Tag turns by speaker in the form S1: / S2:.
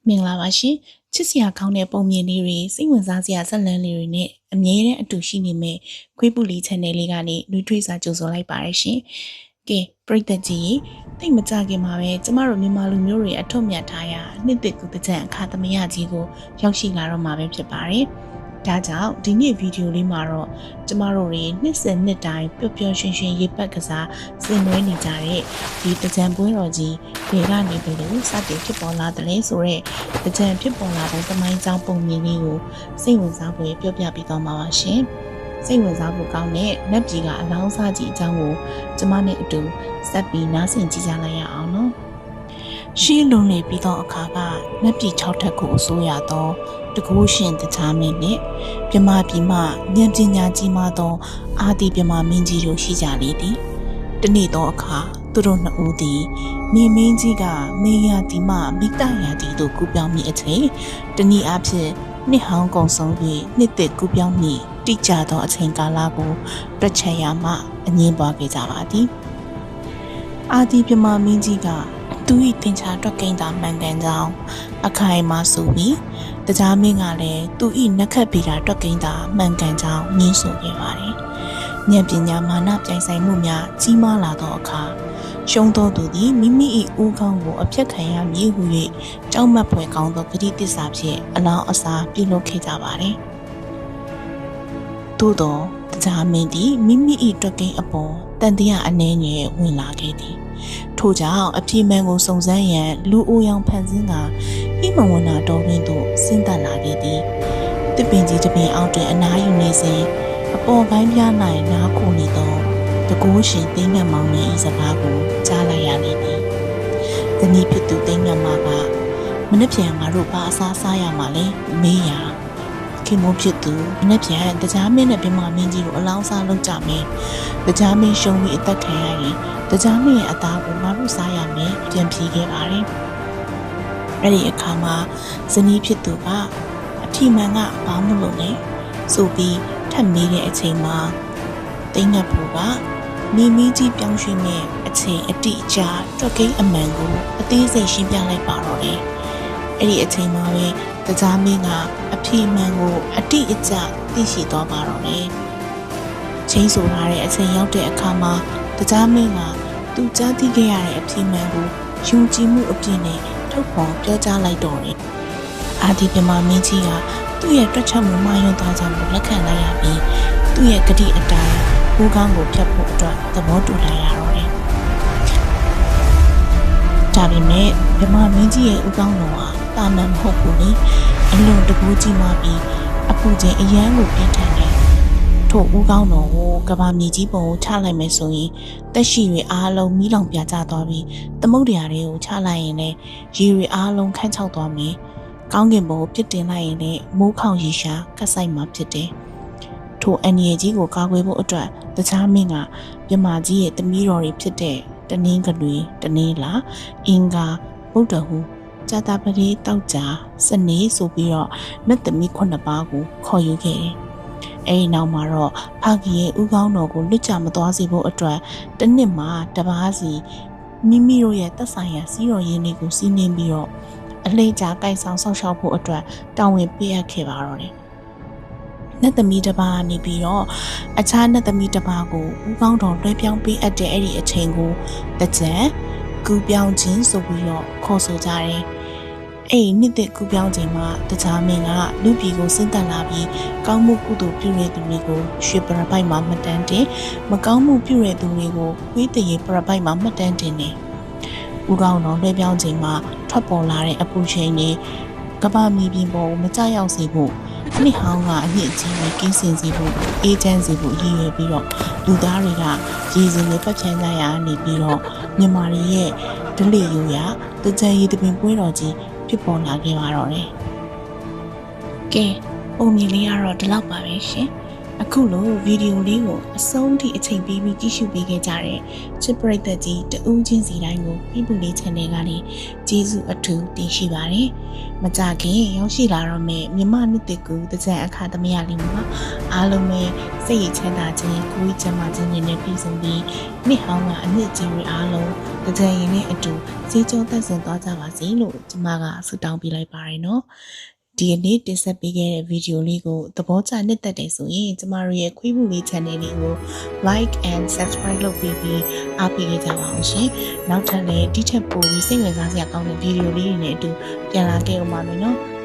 S1: မင်္ဂလာပါရှင်ချစ်စရာကောင်းတဲ့ပုံမြင်လေးတွေစိတ်ဝင်စားစရာဇာတ်လမ်းလေးတွေနဲ့အမြဲတမ်းအတူရှိနေမယ့်ခွေးပူလီ channel လေးကနေနှွေးထွေးစာကြိုဆိုလိုက်ပါရရှင်ကဲပရိသတ်ကြီးတိတ်မကြခင်မှာပဲကျမတို့မြန်မာလူမျိုးတွေအထွတ်မြတ်ထားရာနှစ်သက်ကူတကြံအခါသမယကြီးကိုရောက်ရှိလာတော့မှာပဲဖြစ်ပါတယ်ဒါကြောင့်ဒီနေ့ဗီဒီယိုလေးမှာတော့ကျမတို့တွေနှစ်စဉ်နှစ်တိုင်းပျော်ပျော်ရွှင်ရွှင်ရေပတ်ကစားဆင်နွှဲနေကြတဲ့ဒီတကြံပွဲတော်ကြီးဒေကနေဘယ်လိုစတင်ဖြစ်ပေါ်လာတယ်လဲဆိုတော့တကြံဖြစ်ပေါ်လာတဲ့သမိုင်းကြောင်းပုံမြင်လေးကိုစိတ်ဝင်စားဖွယ်ပြောပြပေးသွားမှာပါရှင်စိတ်ဝင်စားဖို့ကောင်းတဲ့နတ်ပြည်ကအလောင်းစားကြီးအကြောင်းကိုကျမနဲ့အတူဆက်ပြီးနားဆင်ကြည့်ကြလိုက်ရအောင်နော်ရှင်းလုံးနေပြီးတော့အခါကနတ်ပြည်6ထပ်ကိုအစိုးရတော့တကူရှင်တခြားမင်းနဲ့မြမပြည်မှဉာဏ်ပညာကြီးမှသောအာဒီမြမမင်းကြီးတို့ရှိကြလေသည်တနေ့တော့အခါသူတို့နှစ်ဦးသည်နေမင်းကြီးကမေယာဒီမှမိတရာဒီတို့ကူပြောင်းမိအချိန်တနည်းအားဖြင့်နှစ်ဟောင်းကုန်ဆုံး၍နှစ်သက်ကူပြောင်းမိတိကျသောအချိန်ကာလကိုတွက်ချက်ရမှအငင်းပွားခဲ့ကြပါသည်အာဒီမြမမင်းကြီးကသူ၏သင်္ချာတွက်ကိန်းသာမှန်ကန်ကြောင်းအခိုင်အမာဆိုပြီးတကြားမင်းကလည်းသူ၏နက္ခတ်ဗီရာတွက်ကိန်းသာမှန်ကန်ကြောင်းညင်းဆိုခဲ့ပါတယ်။ဉာဏ်ပညာမာနပြိုင်ဆိုင်မှုများကြီးမားလာသောအခါရှုံးသောသူသည်မိမိ၏ဦးခေါင်းကိုအပြတ်ခံရမည်ဟု၍ကြောက်မက်ဖွယ်ကောင်းသောဂတိတစ္ဆာဖြင့်အလောင်းအစားပြုလုပ်ခဲ့ကြပါတယ်။သို့သောတကြားမင်းသည်မိမိ၏တွက်ကိန်းအပေါ်တန်တရားအနှဲငယ်ဝင်လာခဲ့သည်ထို့ကြောင့်အပြေမှန်ကိုစုံစမ်းရန်လူအိုရောင်ဖန်ဆင်းကဣမဝနာတော်တွင်သို့ဆင်းသက်လာခဲ့သည်တစ်ပင်ကြီးတစ်ပင်အောက်တွင်အနားယူနေစဉ်အပေါ်ပိုင်းပြား၌နားခိုနေသောတကိုးရှင်သိမ့်မြတ်မောင်နှင့်ဤစကားကိုကြားလိုက်ရလေသည်တနည်းဖြစ်သူသိမ့်မြတ်မောင်ကမနှက်ပြန်ငါတို့ဘာအစားစားရမှာလဲမေးရာခင်မိုးဖြစ်သူမနှက်ပြန်တကြားမင်းနဲ့ပြမမင်းကြီးတို့အလောင်းစားလုပ်ကြမယ်တကြားမင်းရှုံးပြီးအသက်ခံရရင်တကြားမင်းရဲ့အသားကိုငါတို့စားရမယ်ပြန်ဖြေခဲ့ပါတယ်အဲ့ဒီအခါမှာဇနီးဖြစ်သူကအထီမှန်ကဘာမလို့လဲဆိုပြီးထပ်မေးတဲ့အချိန်မှာတိတ်ငတ်ဖို့ကမိမိကြီးပြောင်းရွှေ့မဲ့အချိန်အတိအကျတွက်ကိန်းအမှန်ကိုအသေးစိတ်ရှင်းပြလိုက်ပါတော့တယ်အဲ့ဒီအချိန်မှာပဲတကြားမင်းကအဖြေမှန်ကိုအတိအကျသိရှိသွားပါတော့တယ်ချင်းဆိုထားတဲ့အချိန်ရောက်တဲ့အခါမှာတကြားမင်းကသူကြားသိခဲ့ရတဲ့အဖြေမှန်ကိုယုံကြည်မှုအပြည့်နဲ့ထုတ်ဖော်ပြောကြားလိုက်တော့တယ်အာဒီပြမမင်းကြီးကသူ့ရဲ့တွက်ချက်မှုမှယွန်းသွားကြောင်းလက်ခံလိုက်ရပြီးသူ့ရဲ့ဂတိအတိုင်းဘူးကောင်းကိုဖျက်ဖို့အတွက်သဘောတူလိုက်ရတော့တယ်ဒါပေမဲ့ပြမမင်းကြီးရဲ့ဦးကောင်းတော်ဟာတာမန်မဟုတ်ဘူးလေအလွန်တကူကြီးမှပြီးအပူချင်းအရန်ကိုပြင်းထန်တယ်ထို့ဦးကောင်းတော်ကိုကဘာမြေကြီးပေါ်ကိုချလိုက်မယ်ဆိုရင်တက်ရှိတွေအားလုံးမီးလောင်ပြကျသွားပြီးသမုဒ္ဒရာတွေကိုချလိုက်ရင်လည်းရေတွေအားလုံးခန့်ချောက်သွားမယ်ကောင်းကင်ဘုံကိုပြစ်တင်လိုက်ရင်လည်းမိုးခေါင်ရေရှားကတ်ဆိုင်မှာဖြစ်တယ်ထို့အန်ရီကြီးကိုကာကွယ်ဖို့အတွက်တခြားမင်းကမြမကြီးရဲ့တမီးတော်တွေဖြစ်တဲ့တနင်းကလွေတနင်းလာအင်္ဂါဗုဒ္ဓဟူဇာတာပတိတောက်ကြစနေဆိုပြီးတော့နတ်သမီး9ပါးကိုခေါ်ယူခဲ့တယ်အဲဒီနောက်မှာတော့ဖခင်ရဲ့ဦးခေါင်းတော်ကိုလွတ်ချမသွားစေဖို့အတွက်တစ်နှစ်မှာတပါးစီမိမိတို့ရဲ့သက်ဆိုင်ရာစီးတော်ရင်းတွေကိုစီးနှင်းပြီးတော့အလေးကြကိုင်ဆောင်ဆောက်ရှောက်ဖို့အတွက်တာဝန်ပေးအပ်ခဲ့ပါတော့တယ်နတ်သမီးတစ်ပါးနေပြီးတော့အခြားနတ်သမီးတစ်ပါးကိုဦးခေါင်းတော်လွှဲပြောင်းပေးအပ်တဲ့အဲ့ဒီအချိန်ကိုတကြံကူပြောင်းခြင်းဆိုပြီးတော့ခေါ်ဆိုကြတယ်အဲ့နှစ်သက်ကူပြောင်းချိန်မှာတကြားမင်းကလူပြည်ကိုဆင်းသက်လာပြီးကောင်းမှုကုသိုလ်ပြုတဲ့သူတွေကိုရွှေပရပိုက်မှာမှတ်တမ်းတင်မကောင်းမှုပြုတဲ့သူတွေကိုဝိတရေပရပိုက်မှာမှတ်တမ်းတင်တယ်။ဦးကောင်းတော်လွှဲပြောင်းချိန်မှာထွက်ပေါ်လာတဲ့အပူချိန်တွေကမ္ဘာမြေပြင်ပေါ်ကိုမကျရောက်စေဖို့နှစ်ဟောင်းကအနှစ်ကြီးနဲ့ကင်းစင်စေဖို့အေဂျင့်စီဖို့ရည်ရွယ်ပြီးတော့လူသားတွေကရည်စင်နဲ့ပတ်ချမ်းကြရာနေပြီးတော့မြန်မာတွေရဲ့ဒလိယူရတကြံရည်တပင်ပွဲတော်ကြီးဖြစ်ပေါ်လာခဲ့ပါတော့တယ်။ကဲပုံမြင်လေးကတော့ဒီလောက်ပါပဲရှင်။အခုလိုဗီဒီယိုလေးကိုအဆုံးထိအချိန်ပေးပြီးကြည့်ရှုပေးခဲ့ကြတဲ့ချစ်ပရိသတ်ကြီးတဦးချင်းစီတိုင်းကိုပြည်သူလေး channel ကနေကျေးဇူးအထူးတင်ရှိပါတယ်။မကြခင်ရောက်ရှိလာတော့မယ့်မြမနှစ်တကူတကြံအခါသမယလေးမှာအားလုံးပဲစိတ်ရချမ်းသာခြင်းကိုယ်ကျမ်းမာခြင်းတွေနဲ့ပြည့်စုံပြီးနှစ်ဟောင်းကအနှစ်ကြီးတွေအားလုံး ကြံရင်နဲ့အတူစေကျုံသက်ဆင်သွားကြပါစေလို့ကျမကဆုတောင်းပေးလိုက်ပါတယ်နော်ဒီနေ့တင်ဆက်ပေးခဲ့တဲ့ဗီဒီယိုလေးကိုသဘောကျနှစ်သက်တယ်ဆိုရင်ကျမတို့ရဲ့ခွေးမှုလေး channel လေးကို like and subscribe လုပ်ပေးပြီးအားပေးကြပါအောင်ရှင်နောက်ထပ်လည်းဒီထက်ပိုပြီးစိတ်ဝင်စားစရာကောင်းတဲ့ဗီဒီယိုလေးတွေနဲ့အတူပြန်လာခဲ့ဦးပါမယ်နော်